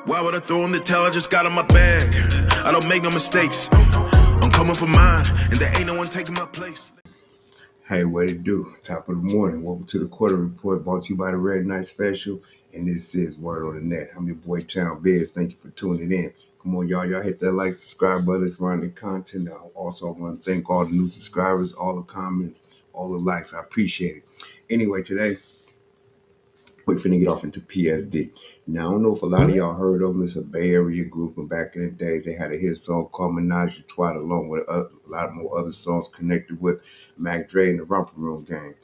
Why would I throw in the towel? I just got in my bag. I don't make no mistakes. I'm coming for mine, and there ain't no one taking my place. Hey, what it do? Top of the morning. Welcome to the Quarter Report, brought to you by the Red Night Special. And this is Word on the Net. I'm your boy, Town Biz. Thank you for tuning in. Come on, y'all. Y'all hit that like, subscribe button if you're on the content. I also want to thank all the new subscribers, all the comments, all the likes. I appreciate it. Anyway, today, we're finna get off into PSD. Now, I don't know if a lot of y'all heard of them. It's a Bay Area group from back in the days. They had a hit song called Menage a Trois, along with a lot more other songs connected with Mac Dre and the Romper Room Gang.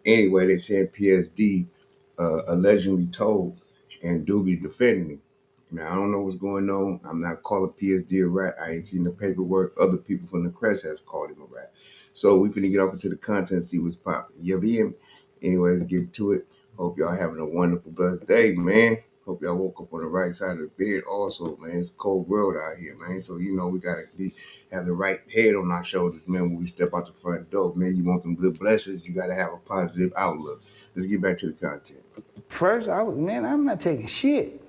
Anyway, they said PSD allegedly told, and Doobie defending him. Now, I don't know what's going on. I'm not calling PSD a rat. I ain't seen the paperwork. Other people from the press has called him a rat. So we finna get off into the content, see what's popping. You hear me? Anyway, let's get to it. Hope y'all having a wonderful, blessed day, man. Hope y'all woke up on the right side of the bed also, man. It's a cold world out here, man. So, you know, we got to have the right head on our shoulders, man, when we step out the front door, man. You want them good blessings, you got to have a positive outlook. Let's get back to the content. First, I'm not taking shit.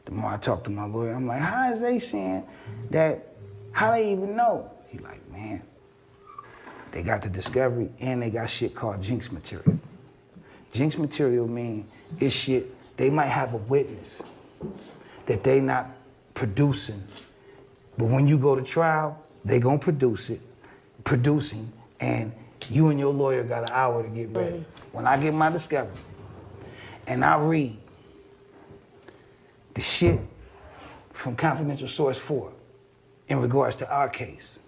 The more I talk to my lawyer, I'm like, how is they saying that, how they even know? He like, man, they got the discovery and they got shit called jinx material. Jinx material means it's shit, they might have a witness that they not producing, but when you go to trial, they gonna producing, and you and your lawyer got an hour to get ready. When I get my discovery, and I read the shit from confidential source 4 in regards to our case,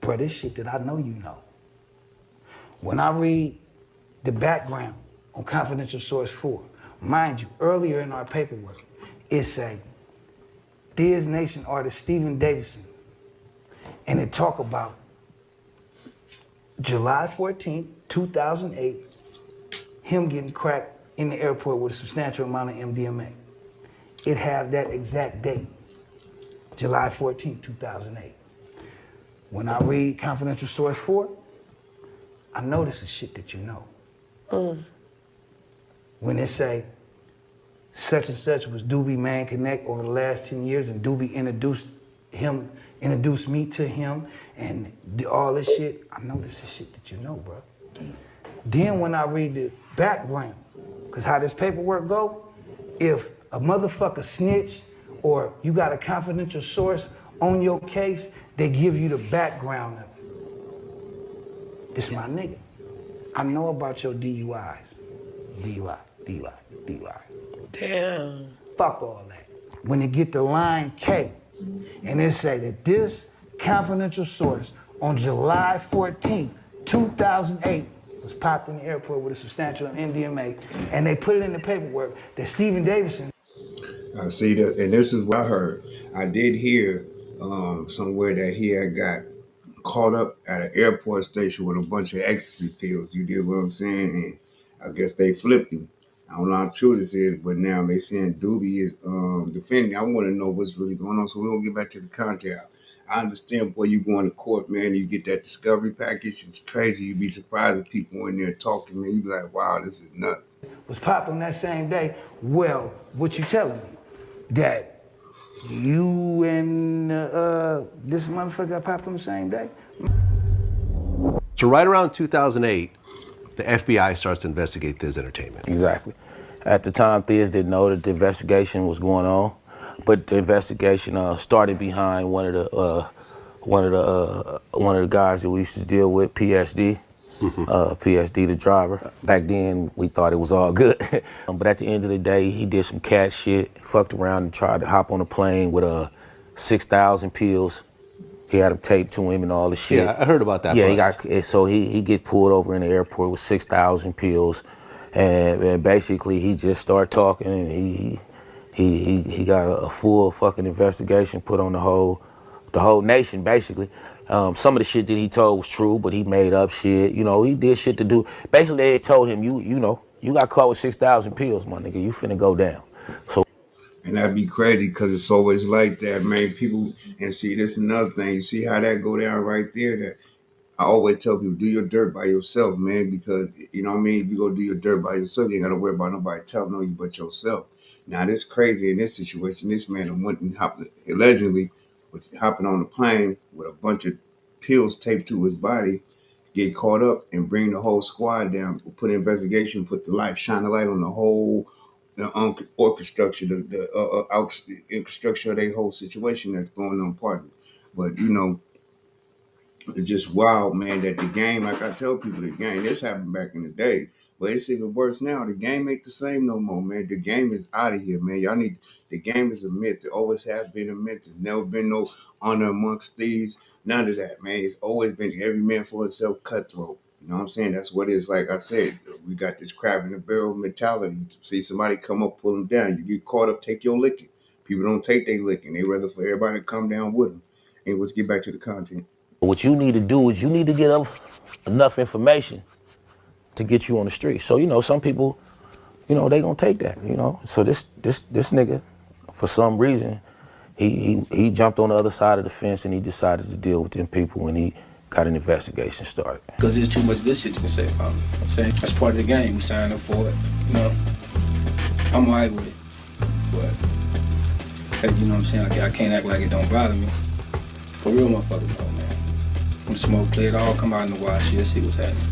bro, this shit that I know you know. When I read the background on confidential source 4, mind you, earlier in our paperwork, it say, Diz Nation artist Stephen Davidson, and it talk about July 14th, 2008, him getting cracked in the airport with a substantial amount of MDMA. It have that exact date, July 14th, 2008. When I read confidential source 4, I know this is shit that you know. When it say, such and such was Doobie Man Connect over the last 10 years, and Doobie introduced me to him, and all this shit, I know this is shit that you know, bro. Then when I read the background, because how this paperwork go, if a motherfucker snitch or you got a confidential source on your case, they give you the background of it. This my nigga. I know about your DUIs. DUI. Damn. Fuck all that. When they get the line K, and it say that this confidential source on July 14th, 2008, was popped in the airport with a substantial MDMA, and they put it in the paperwork that Stephen Davidson. See that, and this is what I heard. I did hear somewhere that he had got caught up at an airport station with a bunch of ecstasy pills. You get what I'm saying? And I guess they flipped him. I don't know how true this is, but now they saying Doobie is defending. I want to know what's really going on, so we're gonna get back to the content. I understand, boy, you going to court, man, and you get that discovery package. It's crazy. You'd be surprised if people in there talking, man. You'd be like, wow, this is nuts. Was popped on that same day. Well, what you telling me? That you and this motherfucker got popped on the same day? So right around 2008, the FBI starts to investigate Thiz Entertainment. Exactly. At the time, Thiz didn't know that the investigation was going on, but the investigation started behind one of the guys that we used to deal with, PSD. PSD, the driver. Back then, we thought it was all good. But at the end of the day, he did some cat shit, fucked around and tried to hop on a plane with 6,000 pills. He had them taped to him and all the shit. Yeah, I heard about that. Yeah, he get pulled over in the airport with 6,000 pills, and basically he just started talking, and he got a full fucking investigation put on the whole nation, basically. Some of the shit that he told was true, but he made up shit. You know, he did shit to do. Basically, they told him, you got caught with 6,000 pills, my nigga. You finna go down. So. And that'd be crazy because it's always like that, man. People, and see, this is another thing. You see how that go down right there? That I always tell people, do your dirt by yourself, man, because, you know what I mean? If you go do your dirt by yourself, you ain't got to worry about nobody telling on you but yourself. Now, this crazy in this situation. This man went and allegedly was hopping on a plane with a bunch of pills taped to his body, get caught up and bring the whole squad down, put an investigation, put the light, shine the light on the whole orchestra, the infrastructure of their whole situation that's going on, partner. But, you know, it's just wild, man, that the game, like I tell people, the game, this happened back in the day. But it's even worse now. The game ain't the same no more, man. The game is out of here, man. Y'all need, the game is a myth. It always has been a myth. There's never been no honor amongst thieves. None of that, man. It's always been every man for himself, cutthroat. You know what I'm saying? That's what it is. Like I said, we got this crab in the barrel mentality. See somebody come up, pull them down. You get caught up, take your licking. People don't take their licking. They rather for everybody to come down with them. And let's get back to the content. What you need to do is you need to get enough information to get you on the street. So, you know, some people, you know, they gonna take that, you know. So this nigga, for some reason, he jumped on the other side of the fence and he decided to deal with them people when he got an investigation started. Because there's too much good shit you can say about me. I'm saying that's part of the game. We signed up for it. You know, I'm alright with it. But, you know what I'm saying? I can't act like it don't bother me. For real motherfuckers know, man. When the smoke cleared, all come out in the wash, you'll see what's happening.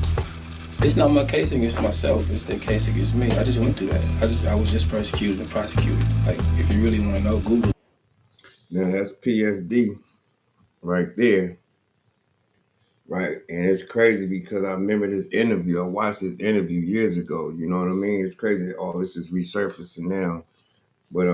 It's not my case against myself, it's their case against me. I just went through that. I was just persecuted and prosecuted. Like, if you really want to know, Google. Now that's PSD right there. Right. And it's crazy because I remember this interview. I watched this interview years ago. You know what I mean? It's crazy. All this is resurfacing now. But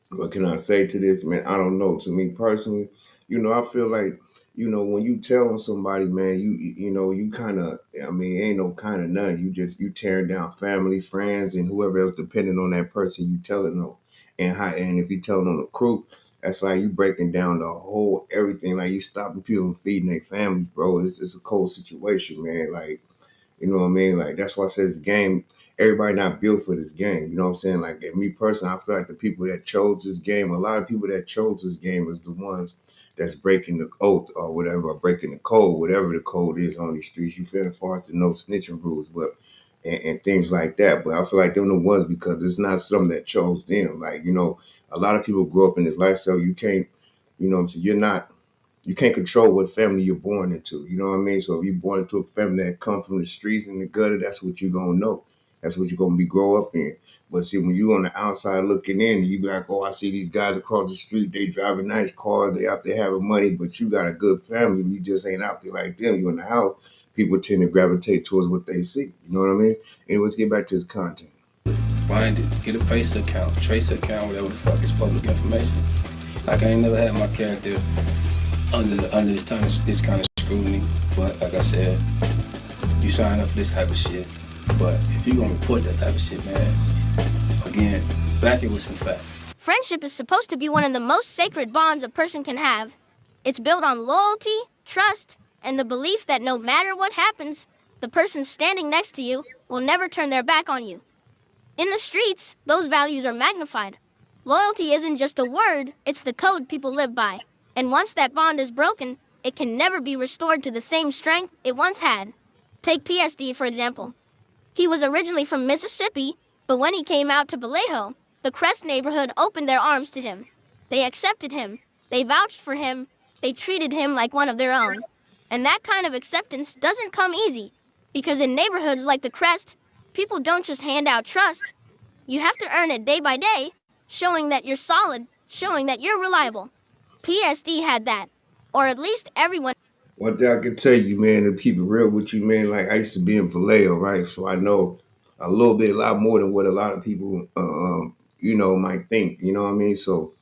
what can I say to this, man? I don't know. To me personally, you know, I feel like, you know, when you tell on somebody, man, you know, you kind of, I mean, ain't no kind of nothing. You tearing down family, friends, and whoever else depending on that person you telling on. And if you telling on the crew, that's like you breaking down the whole everything. Like you stopping people from feeding their families, bro. It's a cold situation, man. Like, you know what I mean? Like, that's why I said this game, everybody not built for this game. You know what I'm saying? Like, me personally, I feel like the people that chose this game, a lot of people that chose this game is the ones that's breaking the oath or whatever, or breaking the code, whatever the code is on these streets. You feel, as far as the no snitching rules, but and things like that. But I feel like them the ones because it's not something that chose them. Like, you know, a lot of people grow up in this lifestyle. You can't, you know what I'm saying? You can't control what family you're born into. You know what I mean? So if you're born into a family that comes from the streets and the gutter, that's what you're going to know. That's what you're going to be grow up in. But see, when you on the outside looking in, you be like, oh, I see these guys across the street. They driving nice cars. They out there having money, but you got a good family. You just ain't out there like them. You in the house. People tend to gravitate towards what they see. You know what I mean? And let's get back to this content. Find it, get a trace account, whatever the fuck is public information. Like, I ain't never had my character under this kind of scrutiny. But like I said, you sign up for this type of shit. But if you're gonna report that type of shit, man, again, back it with some facts. Friendship is supposed to be one of the most sacred bonds a person can have. It's built on loyalty, trust, and the belief that no matter what happens, the person standing next to you will never turn their back on you. In the streets, those values are magnified. Loyalty isn't just a word, it's the code people live by. And once that bond is broken, it can never be restored to the same strength it once had. Take PSD, for example. He was originally from Mississippi, but when he came out to Vallejo, the Crest neighborhood opened their arms to him. They accepted him, they vouched for him, they treated him like one of their own. And that kind of acceptance doesn't come easy, because in neighborhoods like the Crest, people don't just hand out trust. You have to earn it day by day, showing that you're solid, showing that you're reliable. PSD had that, or at least everyone. One thing I can tell you, man, to keep it real with you, man, like I used to be in Vallejo, right? So I know a lot more than what a lot of people, you know, might think. You know what I mean? So,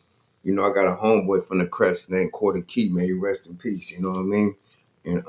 you know, I got a homeboy from the Crest named Quarter Key, man. He rest in peace. You know what I mean? And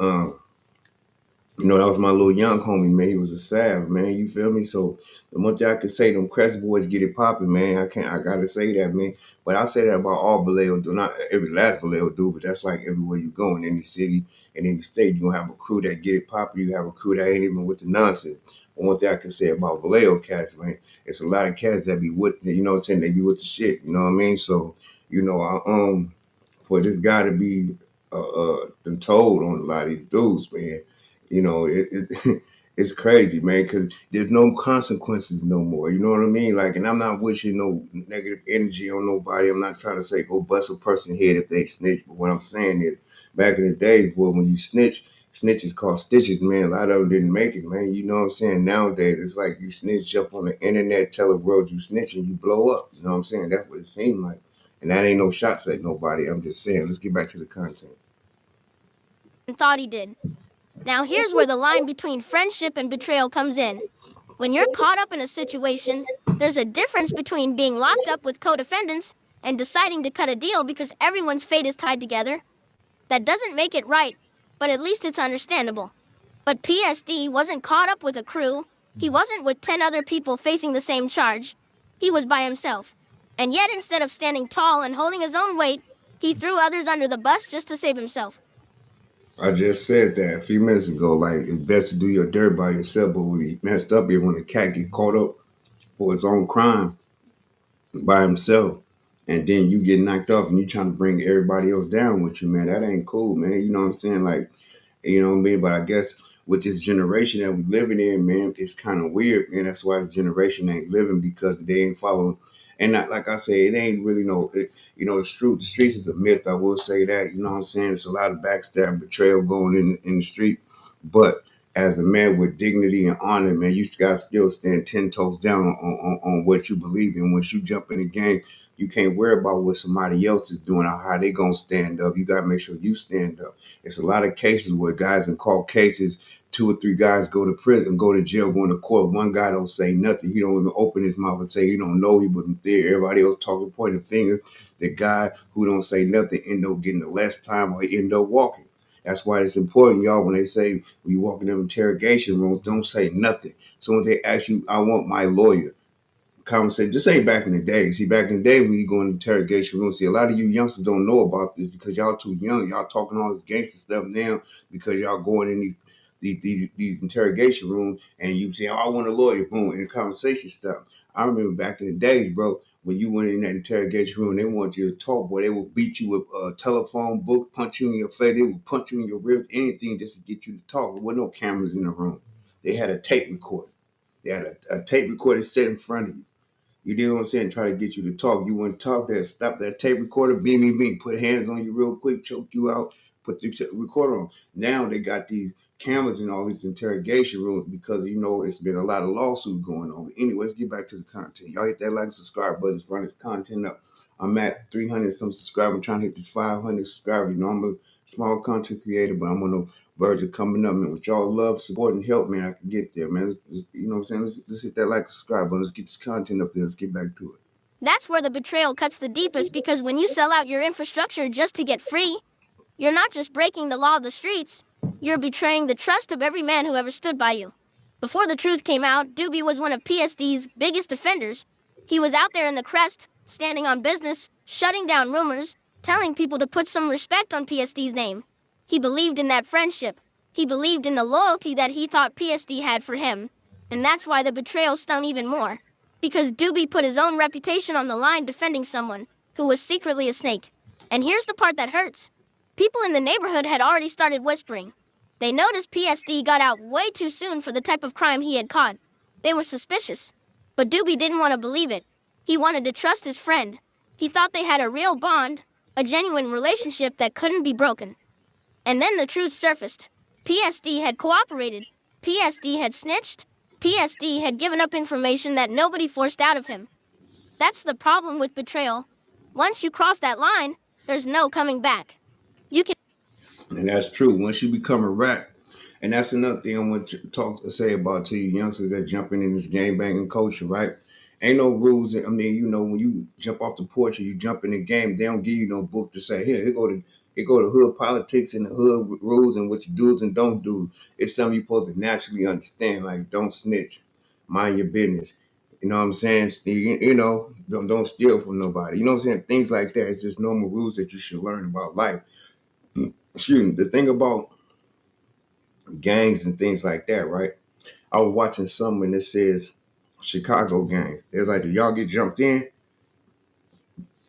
you know, that was my little young homie, man. He was a sav, man. You feel me? So the one thing I can say, them Crest boys get it popping, man. I gotta say that, man. But I say that about all Vallejo do, not every last Vallejo do, but that's like everywhere you go in any city, in any state, you gonna have a crew that get it popping. You have a crew that ain't even with the nonsense. But one thing I can say about Vallejo cats, man, it's a lot of cats that be with, you know what I'm saying? They be with the shit, you know what I mean? So, you know, for this guy to be done told on a lot of these dudes, man. You know, it's crazy, man, because there's no consequences no more. You know what I mean? Like, and I'm not wishing no negative energy on nobody. I'm not trying to say go bust a person head if they snitch. But what I'm saying is, back in the days, boy, when you snitches called stitches, man. A lot of them didn't make it, man. You know what I'm saying? Nowadays, it's like you snitch up on the internet, tell the world you snitching, you blow up. You know what I'm saying? That's what it seemed like. And that ain't no shots at nobody. I'm just saying. Let's get back to the content. Thought he did. Now here's where the line between friendship and betrayal comes in. When you're caught up in a situation, there's a difference between being locked up with co-defendants and deciding to cut a deal because everyone's fate is tied together. That doesn't make it right, but at least it's understandable. But PSD wasn't caught up with a crew. He wasn't with 10 other people facing the same charge. He was by himself. And yet, instead of standing tall and holding his own weight, he threw others under the bus just to save himself. I just said that a few minutes ago. Like, it's best to do your dirt by yourself. But what he messed up here when the cat get caught up for his own crime by himself, and then you get knocked off and you trying to bring everybody else down with you, man. That ain't cool, man. You know what I'm saying? Like, you know what I mean? But I guess with this generation that we living in, man, it's kind of weird, man. That's why this generation ain't living, because they ain't following. And not, like I say, it ain't really you know, it's true. The streets is a myth. I will say that. You know what I'm saying? It's a lot of backstab and betrayal going in the street. But as a man with dignity and honor, man, you got to still stand 10 toes down on what you believe in. Once you jump in the game, you can't worry about what somebody else is doing or how they going to stand up. You got to make sure you stand up. It's a lot of cases where guys in court cases, 2 or 3 guys go to prison, go to jail, going to court. One guy don't say nothing. He don't even open his mouth and say he don't know, he wasn't there. Everybody else talking, pointing the finger. The guy who don't say nothing end up getting the less time, or he end up walking. That's why it's important, y'all, when they say when you walk in them interrogation rooms, don't say nothing. So when they ask you, I want my lawyer, conversation. Just say back in the day. See, back in the day when you go in the interrogation room, see, a lot of you youngsters don't know about this because y'all too young. Y'all talking all this gangster stuff now because y'all going in these interrogation rooms and you say, oh, I want a lawyer, boom, and the conversation stuff. I remember back in the days, bro, when you went in that interrogation room, they want you to talk, boy, they would beat you with a telephone book, punch you in your face, they would punch you in your ribs, anything just to get you to talk. There were no cameras in the room. They had a tape recorder. They had a tape recorder set in front of you. You know what I'm saying? Try to get you to talk. You want to talk there, stop that tape recorder, bing, put hands on you real quick, choke you out, put the recorder on. Now they got these cameras in all these interrogation rooms because, you know, it's been a lot of lawsuits going on. But anyway, let's get back to the content. Y'all hit that like and subscribe button to run this content up. I'm at 300 some subscribers. I'm trying to hit the 500 subscribers. You know, I'm a small content creator, but I'm on the verge of coming up, man. With y'all love, support, and help, man, I can get there, man. You know what I'm saying? Let's hit that like, subscribe button. Let's get this content up there. Let's get back to it. That's where the betrayal cuts the deepest, because when you sell out your infrastructure just to get free, you're not just breaking the law of the streets, you're betraying the trust of every man who ever stood by you. Before the truth came out, Doobie was one of PSD's biggest offenders. He was out there in the crest, standing on business, shutting down rumors, telling people to put some respect on PSD's name. He believed in that friendship. He believed in the loyalty that he thought PSD had for him. And that's why the betrayal stung even more. Because Doobie put his own reputation on the line defending someone who was secretly a snake. And here's the part that hurts. People in the neighborhood had already started whispering. They noticed PSD got out way too soon for the type of crime he had caught. They were suspicious. But Doobie didn't want to believe it. He wanted to trust his friend. He thought they had a real bond, a genuine relationship that couldn't be broken. And then the truth surfaced. PSD had cooperated. PSD had snitched. PSD had given up information that nobody forced out of him. That's the problem with betrayal. Once you cross that line, there's no coming back. You can. And that's true. Once you become a rat, and that's another thing I want to say about to you youngsters that jumping in this gang banging culture, right? Ain't no rules. I mean, you know, when you jump off the porch or you jump in the game, they don't give you no book to say, here go to hood politics and the hood rules and what you do and don't do. It's something you're supposed to naturally understand. Like, don't snitch, mind your business. You know what I'm saying? You know, don't steal from nobody. You know what I'm saying? Things like that. It's just normal rules that you should learn about life. Excuse me. The thing about gangs and things like that, right? I was watching something and it says Chicago gangs. It's like, do y'all get jumped in?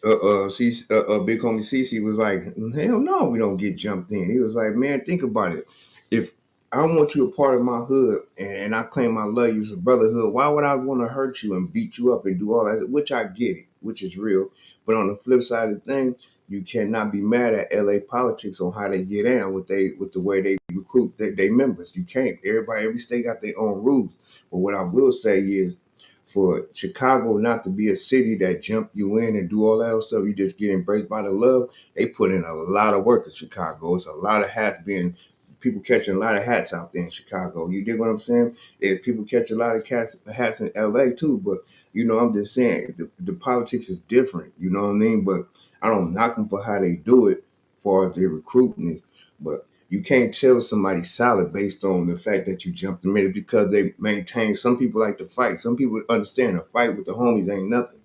Big homie CC was like, hell no, we don't get jumped in. He was like, man, think about it. If I want you a part of my hood and I claim I love you as a brotherhood, why would I want to hurt you and beat you up and do all that? Which I get it, which is real. But on the flip side of the thing, you cannot be mad at LA politics on how they get in with the way they recruit their members. You can't. Every state got their own rules. But what I will say is, for Chicago not to be a city that jump you in and do all that other stuff, you just get embraced by the love. They put in a lot of work in Chicago. It's a lot of hats being, people catching a lot of hats out there in Chicago. You dig what I'm saying? People catch a lot of hats in LA too, but I'm just saying the politics is different. You know what I mean? But I don't knock them for how they do it, as far as their recruiting is. But you can't tell somebody solid based on the fact that you jumped in it, because they maintain. Some people like to fight. Some people understand a fight with the homies ain't nothing.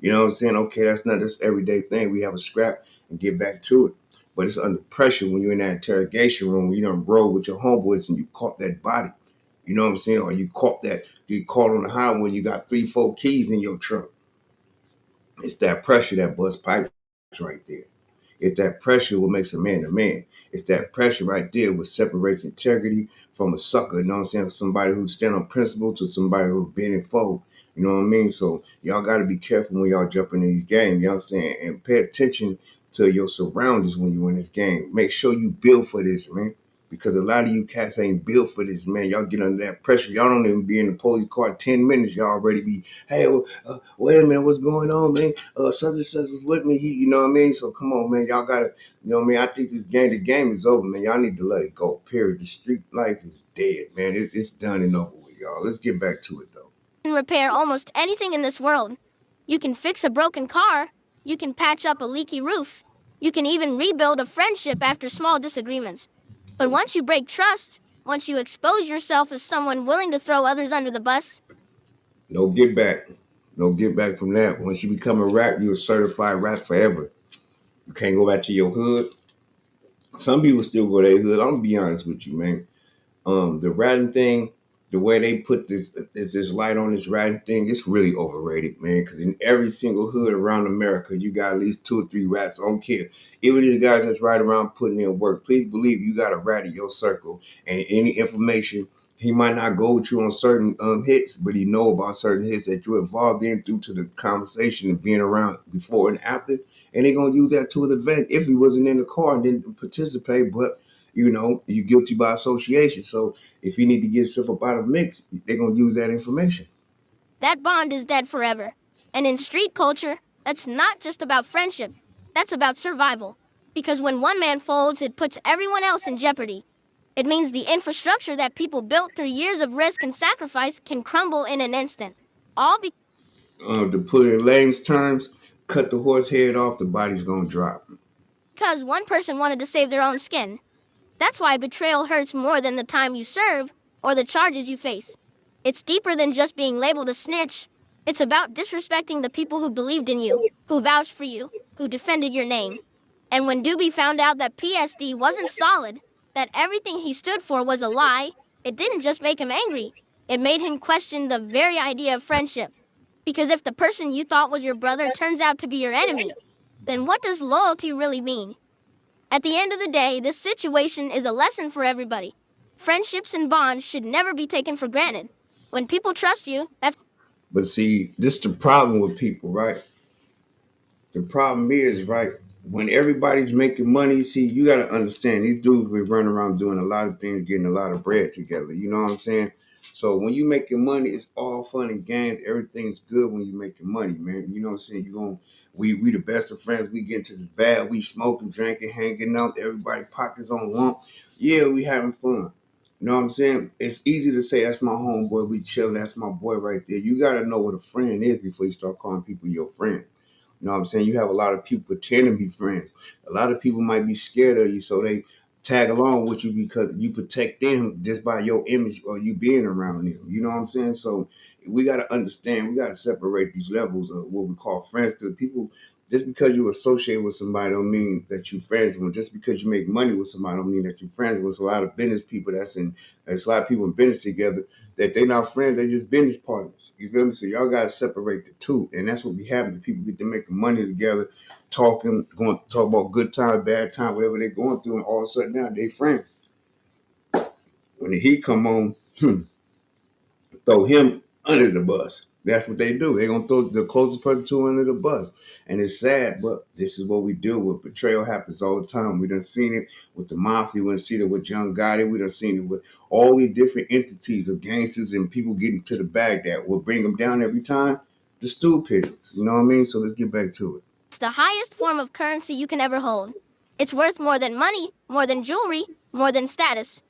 You know what I'm saying? Okay, that's not this everyday thing. We have a scrap and get back to it. But it's under pressure when you're in that interrogation room, when you don't roll with your homeboys and you caught that body. You know what I'm saying? Or you get caught on the highway when you got 3-4 keys in your truck. It's that pressure that busts pipes right there. It's that pressure what makes a man a man. It's that pressure right there what separates integrity from a sucker. You know what I'm saying? Somebody who stand on principle to somebody who's been in fold. You know what I mean? So y'all got to be careful when y'all jumping in these games. You know what I'm saying? And pay attention to your surroundings when you in this game. Make sure you build for this, man. Because a lot of you cats ain't built for this, man. Y'all get under that pressure. Y'all don't even be in the police car 10 minutes. Y'all already be, hey, wait a minute, what's going on, man? Such and such was with me. You know what I mean? So come on, man. Y'all got to, you know what I mean? I think the game is over, man. Y'all need to let it go, period. The street life is dead, man. It's done and over with, y'all. Let's get back to it, though. You can repair almost anything in this world. You can fix a broken car. You can patch up a leaky roof. You can even rebuild a friendship after small disagreements. But once you break trust, once you expose yourself as someone willing to throw others under the bus, No get back. No get back from that. Once you become a rat, you're a certified rat forever. You can't go back to your hood. Some people still go to their hood. I'm gonna be honest with you, man. The ratting thing, the way they put this light on this ratting thing, it's really overrated, man. Because in every single hood around America, you got at least 2 or 3 rats. I don't care. Even the guys that's right around putting in work, please believe you got a rat in your circle, and any information. He might not go with you on certain hits, but he know about certain hits that you're involved in due to the conversation of being around before and after. And they're going to use that to his advantage if he wasn't in the car and didn't participate. But, you're guilty by association. So if you need to get yourself up out of the mix, they're going to use that information. that bond is dead forever. And in street culture, that's not just about friendship. That's about survival. Because when one man folds, it puts everyone else in jeopardy. It means the infrastructure that people built through years of risk and sacrifice can crumble in an instant. All To put it in layman's terms, cut the horse head off, the body's going to drop. because one person wanted to save their own skin. That's why betrayal hurts more than the time you serve or the charges you face. It's deeper than just being labeled a snitch. It's about disrespecting the people who believed in you, who vouched for you, who defended your name. And when Doobie found out that PSD wasn't solid, that everything he stood for was a lie, it didn't just make him angry. It made him question the very idea of friendship. Because if the person you thought was your brother turns out to be your enemy, then what does loyalty really mean? At the end of the day, this situation is a lesson for everybody. Friendships and bonds should never be taken for granted. When people trust you, that's But see, this the problem with people, right? The problem is, right, when everybody's making money, see, you got to understand these dudes be running around doing a lot of things, getting a lot of bread together. You know what I'm saying? So when you making money, it's all fun and games. Everything's good when you making money, man. You know what I'm saying? We the best of friends. We get into the bad. We smoking, drinking, hanging out. Everybody pockets on lump. Yeah, we having fun. You know what I'm saying? It's easy to say that's my homeboy. We chilling. That's my boy right there. You got to know what a friend is before you start calling people your friend. You know what I'm saying? You have a lot of people pretend to be friends. A lot of people might be scared of you, so they tag along with you because you protect them just by your image or you being around them. You know what I'm saying? So we got to understand, we got to separate these levels of what we call friends, because people Just because you associate with somebody don't mean that you friends with them. Just because you make money with somebody don't mean that you friends with. There's a lot of business people there's a lot of people in business together that they're not friends, they just business partners. You feel me? So y'all gotta separate the two. And that's what be happening. People get to making money together, talking, going to talk about good time, bad time, whatever they're going through, and all of a sudden now they friends. When the heat come on, throw him under the bus. That's what they do. They're gonna throw the closest person to under the bus. And it's sad, but this is what we deal with. Betrayal happens all the time. We done seen it with the mafia, we done seen it with Young Gotti, we done seen it with all these different entities of gangsters and people getting to the bag that will bring them down every time. The stool pigeons. You know what I mean? So let's get back to it. It's the highest form of currency you can ever hold. It's worth more than money, more than jewelry, more than status.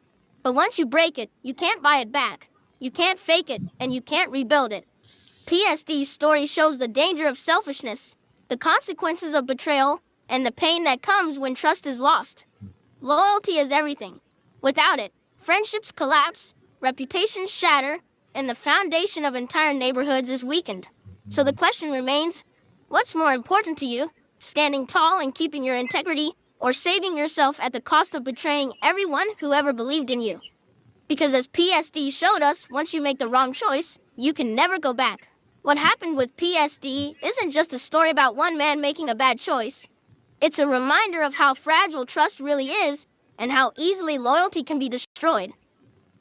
But once you break it, you can't buy it back. You can't fake it, and you can't rebuild it. PSD's story shows the danger of selfishness, the consequences of betrayal, and the pain that comes when trust is lost. Loyalty is everything. Without it, friendships collapse, reputations shatter, and the foundation of entire neighborhoods is weakened. So the question remains, what's more important to you, standing tall and keeping your integrity, or saving yourself at the cost of betraying everyone who ever believed in you? Because as PSD showed us, once you make the wrong choice, you can never go back. What happened with PSD isn't just a story about one man making a bad choice. It's a reminder of how fragile trust really is and how easily loyalty can be destroyed.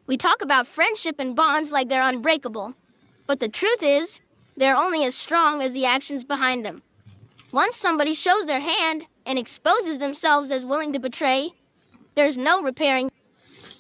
We talk about friendship and bonds like they're unbreakable, but the truth is, they're only as strong as the actions behind them. Once somebody shows their hand and exposes themselves as willing to betray, there's no repairing.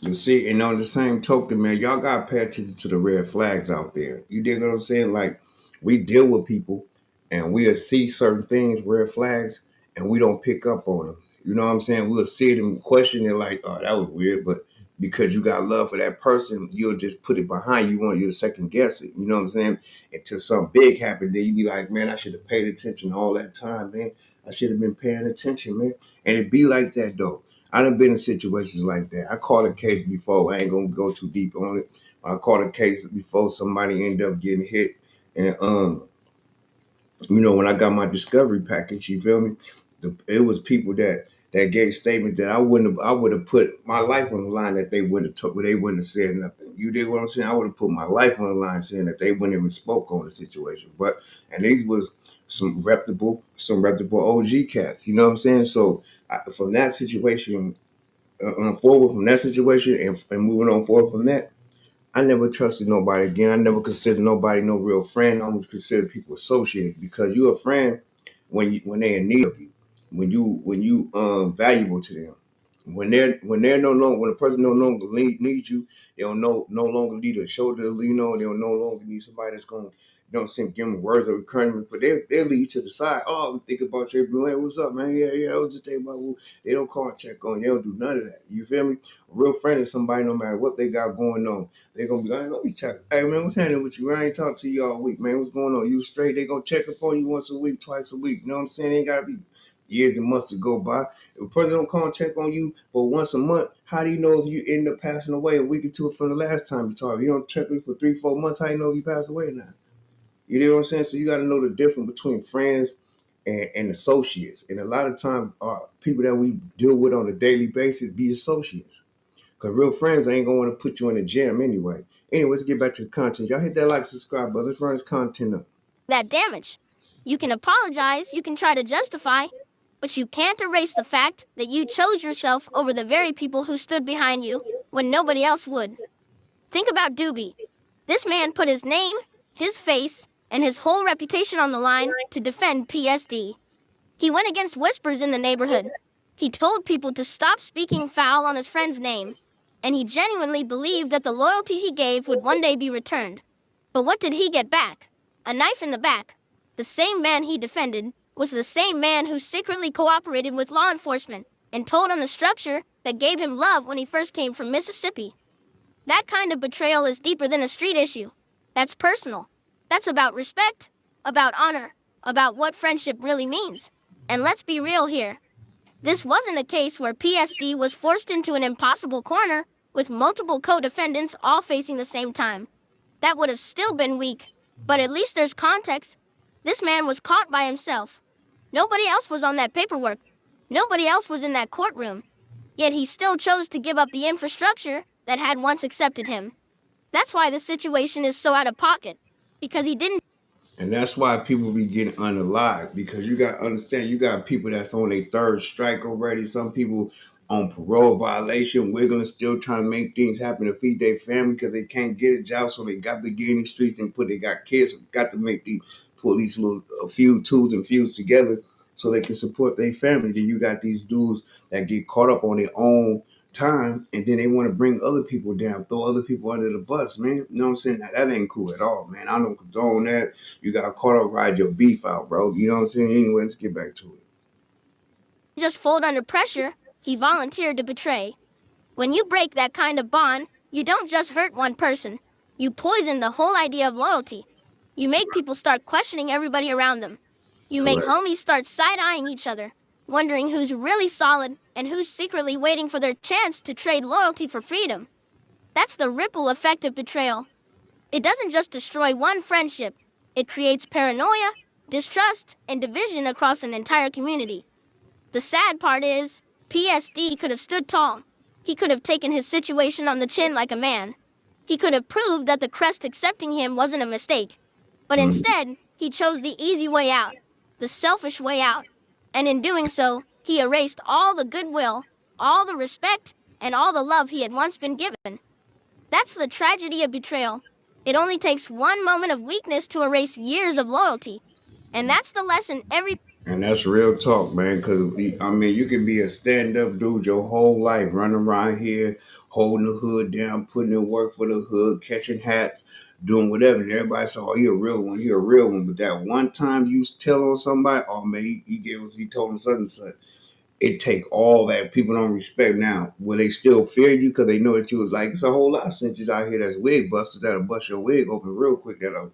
You see, and on the same token, man, y'all gotta pay attention to the red flags out there. You dig what I'm saying? Like, we deal with people and we'll see certain things, red flags, and we don't pick up on them. You know what I'm saying? We'll see it and question it like, oh, that was weird, but because you got love for that person, you'll just put it behind you. You want you to second guess it. You know what I'm saying? Until something big happened, then you be like, man, I should have paid attention all that time, man. I should have been paying attention, man. And it be like that though. I done been in situations like that. I caught a case before. I ain't gonna go too deep on it. I caught a case before somebody ended up getting hit. And when I got my discovery package, you feel me? It was people that gave statements that I would have put my life on the line that they wouldn't have said nothing. You did what I'm saying? I would have put my life on the line saying that they wouldn't even spoke on the situation. And these was some reputable OG cats. You know what I'm saying? So from that situation, forward from that situation and moving on forward from that, I never trusted nobody again. I never considered nobody no real friend. I always consider people associates because you're a friend when they're in need of you, when you valuable to them. When a person no longer need you, they don't no longer need a shoulder to lean on. They don't no longer need somebody that's going to, you know what I'm saying, give them words of encouragement, but they'll leave you to the side. Oh, we think about you. Hey, what's up, man? Yeah, I was just thinking about you. They don't call and check on you. They don't do none of that. You feel me? A real friend is somebody, no matter what they got going on, they're going to be like, let me check. Hey, man, what's happening with you? I ain't talked to you all week, man. What's going on? You straight? They going to check up on you once a week, twice a week. You know what I'm saying? They ain't got to be years and months to go by. If a person don't call and check on you but once a month, how do you know if you end up passing away a week or two from the last time you talked? You don't check me for 3-4 months, how you know if you passed away now? You know what I'm saying? So you got to know the difference between friends and associates. And a lot of times, people that we deal with on a daily basis be associates. Because real friends ain't going to want to put you in a jam anyway. Anyway, let's get back to the content. Y'all hit that like, subscribe, brother. Let's run this content up. That damage. You can apologize, you can try to justify, but you can't erase the fact that you chose yourself over the very people who stood behind you when nobody else would. Think about Doobie. This man put his name, his face, and his whole reputation on the line to defend PSD. He went against whispers in the neighborhood. He told people to stop speaking foul on his friend's name, and he genuinely believed that the loyalty he gave would one day be returned. But what did he get back? A knife in the back. The same man he defended was the same man who secretly cooperated with law enforcement and told on the structure that gave him love when he first came from Mississippi. That kind of betrayal is deeper than a street issue. That's personal. That's about respect, about honor, about what friendship really means. And let's be real here. This wasn't a case where PSD was forced into an impossible corner with multiple co-defendants all facing the same time. That would have still been weak, but at least there's context. This man was caught by himself. Nobody else was on that paperwork. Nobody else was in that courtroom. Yet he still chose to give up the infrastructure that had once accepted him. That's why the situation is so out of pocket. Because he didn't. And that's why people be getting unalived, because you got to understand, you got people that's on their third strike already. Some people on parole violation, wiggling, still trying to make things happen to feed their family because they can't get a job, so they got to get in the streets and they got kids, so got to pull these a few tools and fuse together so they can support their family. Then you got these dudes that get caught up on their own time, and then they want to bring other people down, throw other people under the bus, man. You know what I'm saying? That ain't cool at all, man. I don't condone that. You got caught up, ride your beef out, bro. You know what I'm saying? Anyway, let's get back to it. Just fold under pressure. He volunteered to betray. When you break that kind of bond, you don't just hurt one person. You poison the whole idea of loyalty. You make people start questioning everybody around them. You make homies start side-eyeing each other, wondering who's really solid and who's secretly waiting for their chance to trade loyalty for freedom. That's the ripple effect of betrayal. It doesn't just destroy one friendship. It creates paranoia, distrust, and division across an entire community. The sad part is, PSD could have stood tall. He could have taken his situation on the chin like a man. He could have proved that the crest accepting him wasn't a mistake. But instead, he chose the easy way out, the selfish way out. And in doing so, he erased all the goodwill, all the respect, and all the love he had once been given. That's the tragedy of betrayal. It only takes one moment of weakness to erase years of loyalty. And that's the lesson every... And that's real talk, man, because, I mean, you can be a stand-up dude your whole life, running around here, holding the hood down, putting in work for the hood, catching hats, doing whatever, and everybody said, oh, he a real one, he a real one. But that one time you tell on somebody, oh, man, he told him such and such. It take all that. People don't respect now. Will they still fear you because they know that you was like, it's a whole lot of snitches out here that's wig busters that'll bust your wig open real quick, that'll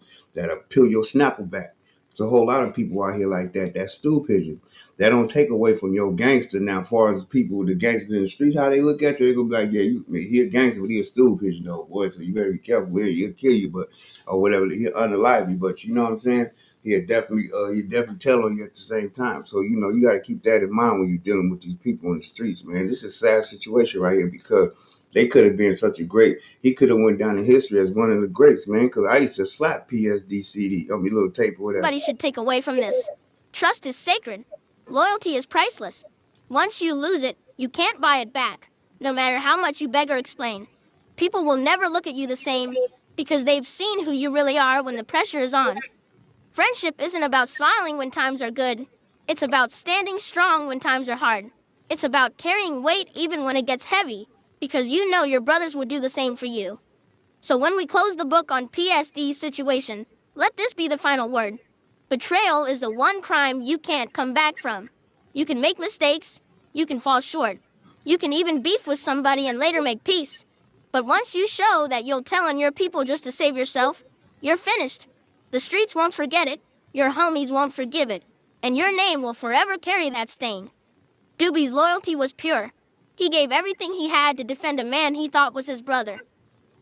peel your snapper back. It's a whole lot of people out here like that. That's stool pigeon. That don't take away from your gangster. Now, as far as people, the gangsters in the streets, how they look at you, they gonna be like, yeah, he a gangster, but he a stool pigeon though, boy. So you better be careful with it. He'll kill you, but or whatever. He'll unalive you, but you know what I'm saying? He'll definitely tell on you at the same time. So you know you got to keep that in mind when you're dealing with these people in the streets, man. This is a sad situation right here because they could have been such a great. He could have went down in history as one of the greats, man. Because I used to slap PSD CD, little tape or whatever. Everybody should take away from this. Trust is sacred. Loyalty is priceless. Once you lose it, you can't buy it back, no matter how much you beg or explain. People will never look at you the same because they've seen who you really are when the pressure is on. Friendship isn't about smiling when times are good. It's about standing strong when times are hard. It's about carrying weight even when it gets heavy, because you know your brothers would do the same for you. So when we close the book on PSD's situation, let this be the final word. Betrayal is the one crime you can't come back from. You can make mistakes, you can fall short, you can even beef with somebody and later make peace. But once you show that you'll tell on your people just to save yourself, you're finished. The streets won't forget it, your homies won't forgive it, and your name will forever carry that stain. Doobie's loyalty was pure. He gave everything he had to defend a man he thought was his brother.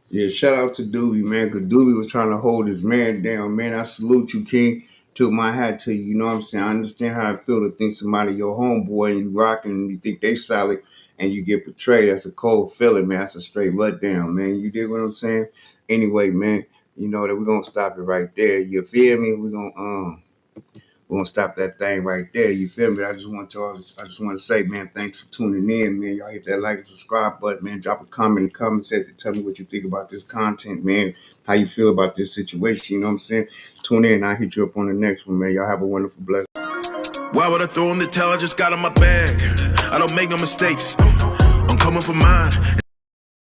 Yeah, shout out to Doobie, man, because Doobie was trying to hold his man down, man. I salute you, King. Took my hat to you, you know what I'm saying? I understand how I feel to think somebody your homeboy and you rocking and you think they solid and you get betrayed. That's a cold feeling, man. That's a straight letdown, man. You dig what I'm saying? Anyway, man, you know that we're gonna stop it right there. You feel me? We're gonna stop that thing right there. You feel me? I just want to say, man, thanks for tuning in, man. Y'all hit that like and subscribe button, man. Drop a comment in the comment section. Tell me what you think about this content, man. How you feel about this situation, you know what I'm saying? Tune in. I'll hit you up on the next one, man. Y'all have a wonderful, blessed. Why would I throw in the towel? I just got in my bag. I don't make no mistakes. I'm coming for mine.